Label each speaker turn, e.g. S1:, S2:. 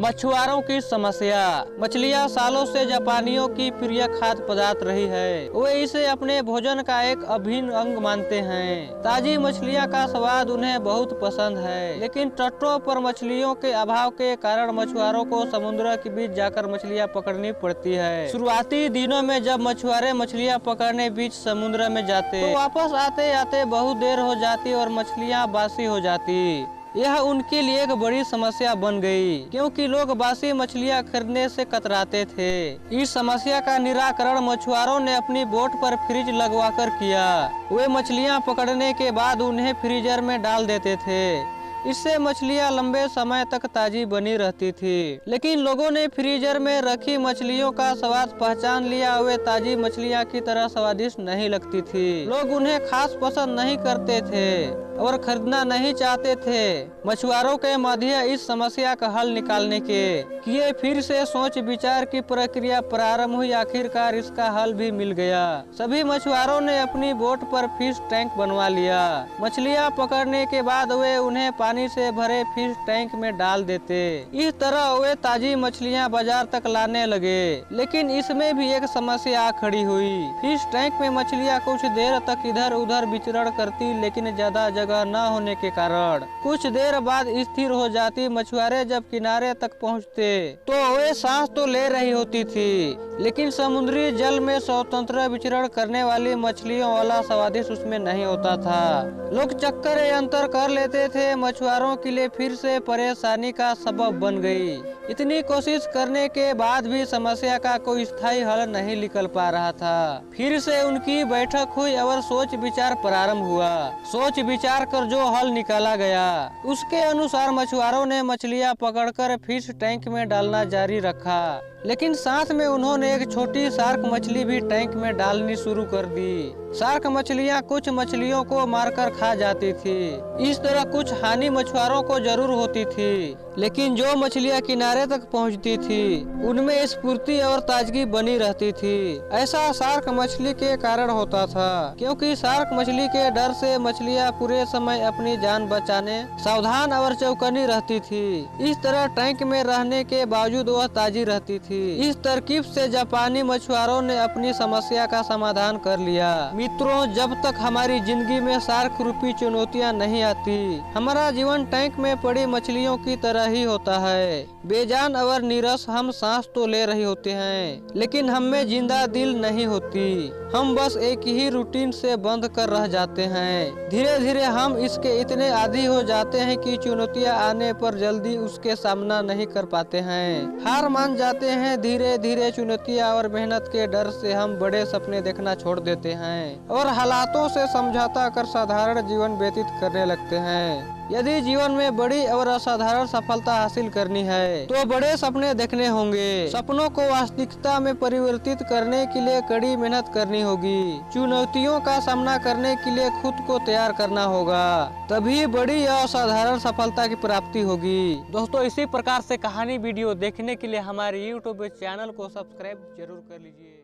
S1: मछुआरों की समस्या। मछलियाँ सालों से जापानियों की प्रिय खाद्य पदार्थ रही है। वे इसे अपने भोजन का एक अभिन्न अंग मानते हैं। ताजी मछलियाँ का स्वाद उन्हें बहुत पसंद है, लेकिन तटों पर मछलियों के अभाव के कारण मछुआरों को समुद्र के बीच जाकर मछलियाँ पकड़नी पड़ती है। शुरुआती दिनों में जब मछुआरे मछलियाँ पकड़ने बीच समुद्र में जाते तो वापस आते आते बहुत देर हो जाती और मछलियाँ बासी हो जाती। यह उनके लिए एक बड़ी समस्या बन गई, क्योंकि लोग बासी मछलियां खरीदने से कतराते थे। इस समस्या का निराकरण मछुआरों ने अपनी बोट पर फ्रिज लगवाकर किया। वे मछलियां पकड़ने के बाद उन्हें फ्रीजर में डाल देते थे। इससे मछलियां लंबे समय तक ताजी बनी रहती थी। लेकिन लोगों ने फ्रीजर में रखी मछलियों का स्वाद पहचान लिया। वे ताजी मछलियां की तरह स्वादिष्ट नहीं लगती थी। लोग उन्हें खास पसंद नहीं करते थे और खरीदना नहीं चाहते थे। मछुआरों के मध्य इस समस्या का हल निकालने के किए फिर से सोच विचार की प्रक्रिया प्रारंभ हुई। आखिरकार इसका हल भी मिल गया। सभी मछुआरों ने अपनी बोट पर फिश टैंक बनवा लिया। मछलियां पकड़ने के बाद वे उन्हें पानी से भरे फिश टैंक में डाल देते। इस तरह वे ताजी मछलियां बाजार तक लाने लगे। लेकिन इसमें भी एक समस्या खड़ी हुई। फिश टैंक में मछलियां कुछ देर तक इधर उधर विचरण करती, लेकिन ज्यादा जगह न होने के कारण कुछ देर बाद स्थिर हो जाती। मछुआरे जब किनारे तक पहुंचते तो वे सांस तो ले रही होती थी, लेकिन समुद्री जल में स्वतंत्र विचरण करने वाली मछलियों वाला स्वादिष्ट उसमें नहीं होता था। लोग चक्कर अंतर कर लेते थे। मछुआरों के लिए फिर से परेशानी का सबब बन गई। इतनी कोशिश करने के बाद भी समस्या का कोई स्थायी हल नहीं निकल पा रहा था। फिर से उनकी बैठक हुई और सोच विचार प्रारंभ हुआ। सोच विचार कर जो हल निकाला गया उसके अनुसार मछुआरों ने मछलियां पकड़कर फिश टैंक में डालना जारी रखा, लेकिन साथ में उन्होंने एक छोटी शार्क मछली भी टैंक में डालनी शुरू कर दी। शार्क मछलियां कुछ मछलियों को मारकर खा जाती थी। इस तरह कुछ हानि मछुआरों को जरूर होती थी, लेकिन जो मछलियां किनारे तक पहुंचती थी उनमें स्फूर्ति और ताजगी बनी रहती थी। ऐसा शार्क मछली के कारण होता था, क्योंकि शार्क मछली के डर से मछलियां पूरे समय अपनी जान बचाने सावधान और चौकन्नी रहती थी। इस तरह टैंक में रहने के बावजूद वह ताजी रहती थी। इस तरकीब से जापानी मछुआरों ने अपनी समस्या का समाधान कर लिया। मित्रों, जब तक हमारी जिंदगी में शार्क रूपी चुनौतियां नहीं आती, हमारा जीवन टैंक में पड़ी मछलियों की तरह ही होता है। बेजान और नीरस हम सांस तो ले रहे होते हैं, लेकिन हम में जिंदा दिल नहीं होती। हम बस एक ही रूटीन से बंध कर रह जाते हैं। धीरे धीरे हम इसके इतने आदी हो जाते हैं कि चुनौतियां आने पर जल्दी उसके सामना नहीं कर पाते हैं, हार मान जाते हैं। धीरे धीरे चुनौतियां और मेहनत के डर से हम बड़े सपने देखना छोड़ देते हैं और हालातों से समझौता कर साधारण जीवन व्यतीत करने लगते हैं। यदि जीवन में बड़ी और असाधारण सफलता हासिल करनी है तो बड़े सपने देखने होंगे। सपनों को वास्तविकता में परिवर्तित करने के लिए कड़ी मेहनत करनी होगी। चुनौतियों का सामना करने के लिए खुद को तैयार करना होगा, तभी बड़ी और असाधारण सफलता की प्राप्ति होगी। दोस्तों, इसी प्रकार से कहानी वीडियो देखने के लिए हमारे YouTube चैनल को सब्सक्राइब जरूर कर लीजिए।